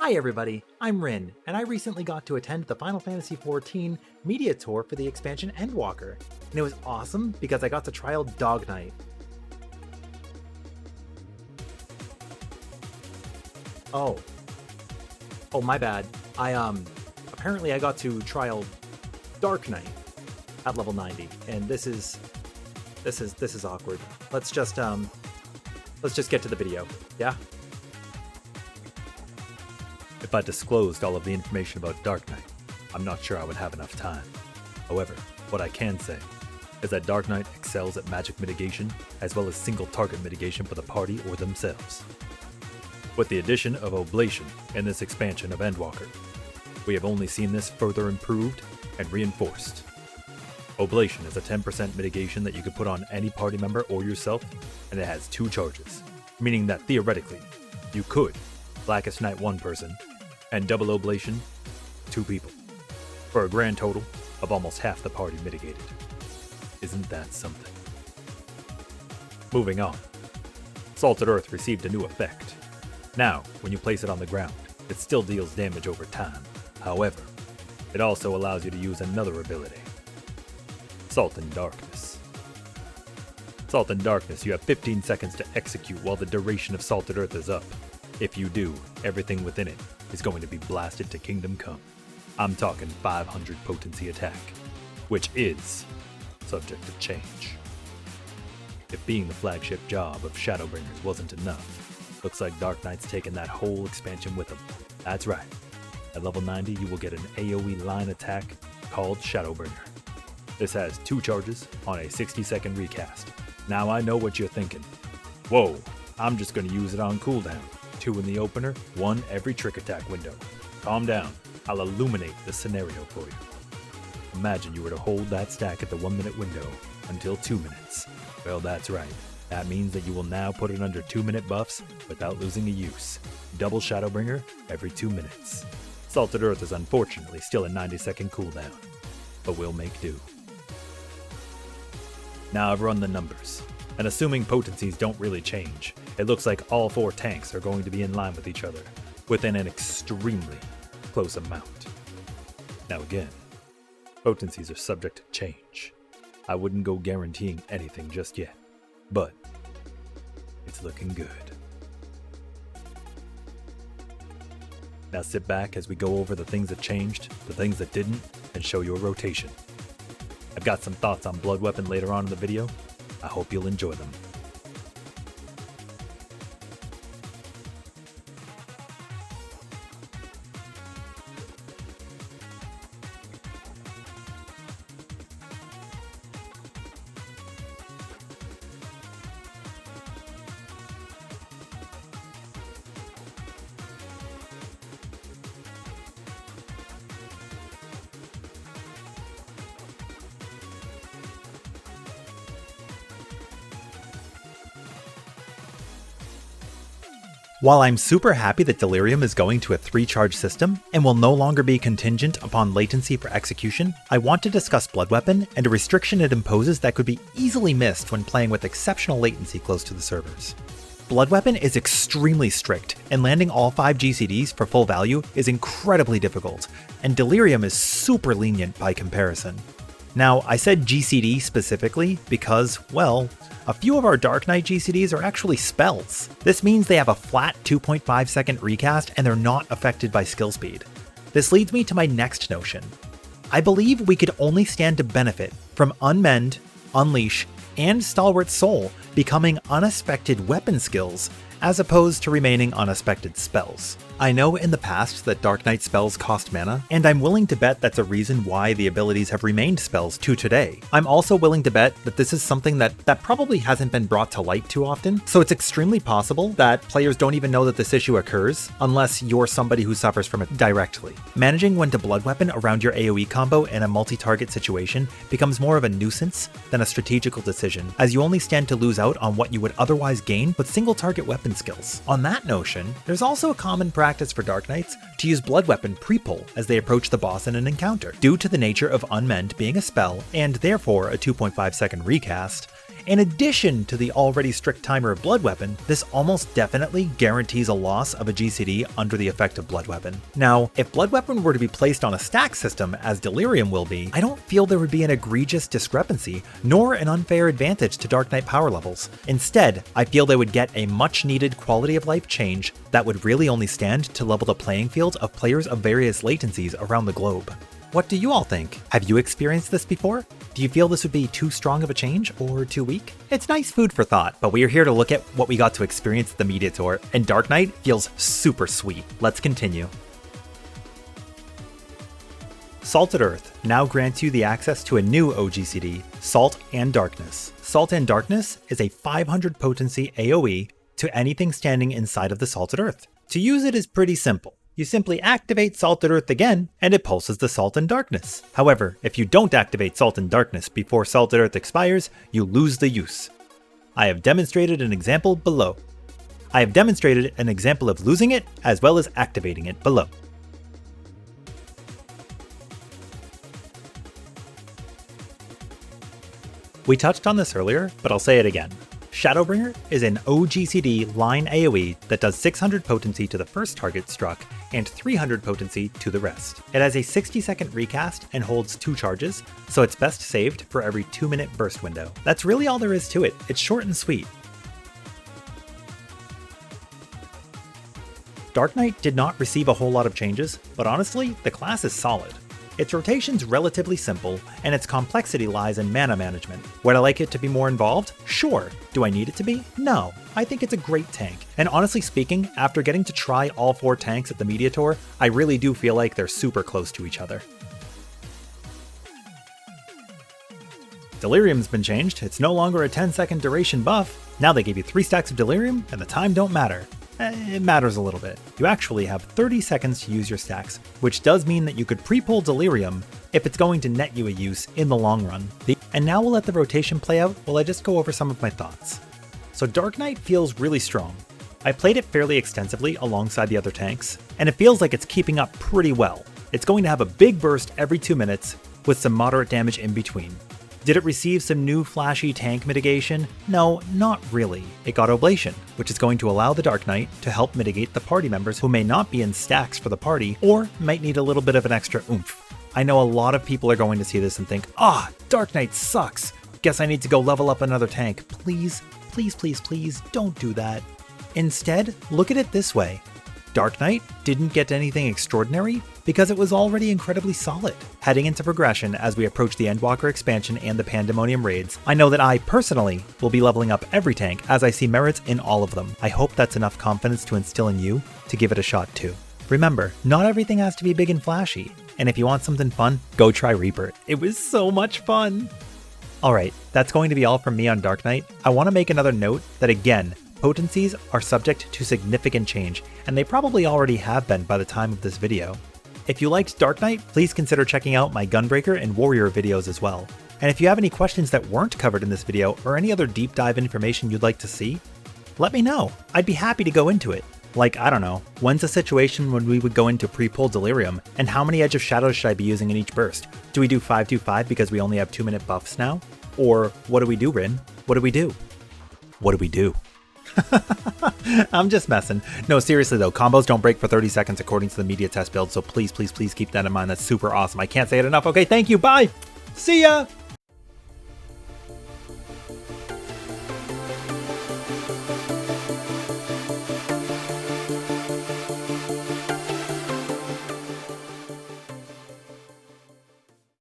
Hi everybody, I'm Rin, and I recently got to attend the Final Fantasy XIV media tour for the expansion Endwalker, and it was awesome because I got to try out Dog Knight. Oh, my bad. Apparently I got to trial Dark Knight at level 90, and this is awkward. Let's just get to the video, yeah? If I disclosed all of the information about Dark Knight, I'm not sure I would have enough time. However, what I can say is that Dark Knight excels at magic mitigation as well as single target mitigation for the party or themselves. With the addition of Oblation in this expansion of Endwalker, we have only seen this further improved and reinforced. Oblation is a 10% mitigation that you could put on any party member or yourself, and it has 2 charges, meaning that theoretically, you could Blackest Night 1 person, and double Oblation 2 people, for a grand total of almost half the party mitigated. Isn't that something? Moving on, Salted Earth received a new effect. Now, when you place it on the ground, it still deals damage over time. However, it also allows you to use another ability, Salt and Darkness. Salt and Darkness, you have 15 seconds to execute while the duration of Salted Earth is up. If you do, everything within it is going to be blasted to Kingdom Come. I'm talking 500 potency attack, which is subject to change. If being the flagship job of Shadowbringers wasn't enough, looks like Dark Knight's taken that whole expansion with him. That's right. At level 90, you will get an AoE line attack called Shadowbringer. This has 2 charges on a 60-second recast. Now I know what you're thinking. Whoa, I'm just going to use it on cooldown. 2 in the opener, 1 every trick attack window. Calm down, I'll illuminate the scenario for you. Imagine you were to hold that stack at the 1-minute window until 2 minutes. Well, that's right. That means that you will now put it under 2-minute buffs without losing a use. Double Shadowbringer every 2 minutes. Salted Earth is unfortunately still a 90-second cooldown, but we'll make do. Now I've run the numbers, and assuming potencies don't really change, it looks like all 4 tanks are going to be in line with each other, within an extremely close amount. Now again, potencies are subject to change. I wouldn't go guaranteeing anything just yet, but it's looking good. Now sit back as we go over the things that changed, the things that didn't, and show you a rotation. I've got some thoughts on Blood Weapon later on in the video. I hope you'll enjoy them. While I'm super happy that Delirium is going to a 3-charge system and will no longer be contingent upon latency for execution, I want to discuss Blood Weapon and a restriction it imposes that could be easily missed when playing with exceptional latency close to the servers. Blood Weapon is extremely strict, and landing all 5 GCDs for full value is incredibly difficult, and Delirium is super lenient by comparison. Now, I said GCD specifically because, well, a few of our Dark Knight GCDs are actually spells. This means they have a flat 2.5 second recast and they're not affected by skill speed. This leads me to my next notion. I believe we could only stand to benefit from Unmend, Unleash, and Stalwart Soul becoming unaspected weapon skills as opposed to remaining unaspected spells. I know in the past that Dark Knight spells cost mana, and I'm willing to bet that's a reason why the abilities have remained spells to today. I'm also willing to bet that this is something that probably hasn't been brought to light too often, so it's extremely possible that players don't even know that this issue occurs unless you're somebody who suffers from it directly. Managing when to Blood Weapon around your AoE combo in a multi-target situation becomes more of a nuisance than a strategical decision, as you only stand to lose out on what you would otherwise gain with single target weapon skills. On that notion, there's also a common practice for Dark Knights to use Blood Weapon pre-pull as they approach the boss in an encounter. Due to the nature of Unmend being a spell, and therefore a 2.5 second recast, In addition to the already strict timer of Blood Weapon, this almost definitely guarantees a loss of a GCD under the effect of Blood Weapon. Now, if Blood Weapon were to be placed on a stack system as Delirium will be, I don't feel there would be an egregious discrepancy, nor an unfair advantage to Dark Knight power levels. Instead, I feel they would get a much needed quality of life change that would really only stand to level the playing field of players of various latencies around the globe. What do you all think? Have you experienced this before? Do you feel this would be too strong of a change or too weak? It's nice food for thought, but we are here to look at what we got to experience at the media tour, and Dark Knight feels super sweet. Let's continue. Salted Earth now grants you the access to a new OGCD, Salt and Darkness. Salt and Darkness is a 500 potency AoE to anything standing inside of the Salted Earth. To use it is pretty simple. You simply activate Salted Earth again, and it pulses the Salt and Darkness. However, if you don't activate Salt and Darkness before Salted Earth expires, you lose the use. I have demonstrated an example below. I have demonstrated an example of losing it, as well as activating it below. We touched on this earlier, but I'll say it again. Shadowbringer is an OGCD line AoE that does 600 potency to the first target struck and 300 potency to the rest. It has a 60-second recast and holds 2 charges, so it's best saved for every 2-minute burst window. That's really all there is to it. It's short and sweet. Dark Knight did not receive a whole lot of changes, but honestly, the class is solid. Its rotation's relatively simple, and its complexity lies in mana management. Would I like it to be more involved? Sure. Do I need it to be? No. I think it's a great tank. And honestly speaking, after getting to try all 4 tanks at the media tour, I really do feel like they're super close to each other. Delirium's been changed. It's no longer a 10-second duration buff. Now they give you 3 stacks of Delirium, and the time don't matter. It matters a little bit. You actually have 30 seconds to use your stacks, which does mean that you could pre-pull Delirium if it's going to net you a use in the long run. And now we'll let the rotation play out while I just go over some of my thoughts. So Dark Knight feels really strong. I played it fairly extensively alongside the other tanks, and it feels like it's keeping up pretty well. It's going to have a big burst every 2 minutes, with some moderate damage in between. Did it receive some new flashy tank mitigation? No, not really. It got Oblation, which is going to allow the Dark Knight to help mitigate the party members who may not be in stacks for the party, or might need a little bit of an extra oomph. I know a lot of people are going to see this and think, Dark Knight sucks. Guess I need to go level up another tank. Please, please, please, please, don't do that. Instead, look at it this way. Dark Knight didn't get anything extraordinary because it was already incredibly solid. Heading into progression as we approach the Endwalker expansion and the Pandemonium raids, I know that I, personally, will be leveling up every tank as I see merits in all of them. I hope that's enough confidence to instill in you to give it a shot too. Remember, not everything has to be big and flashy, and if you want something fun, go try Reaper. It was so much fun! Alright, that's going to be all from me on Dark Knight. I want to make another note that again, potencies are subject to significant change, and they probably already have been by the time of this video. If you liked Dark Knight, please consider checking out my Gunbreaker and Warrior videos as well. And if you have any questions that weren't covered in this video, or any other deep dive information you'd like to see, let me know. I'd be happy to go into it. Like, I don't know, when's a situation when we would go into pre-pull Delirium, and how many Edge of Shadows should I be using in each burst? Do we do 5-2-5 because we only have 2-minute buffs now? Or what do we do, Rin? What do we do? What do we do? I'm just messing. No, seriously though, combos don't break for 30 seconds according to the media test build, so please, please, please keep that in mind. That's super awesome. I can't say it enough. Okay, thank you. Bye. See ya.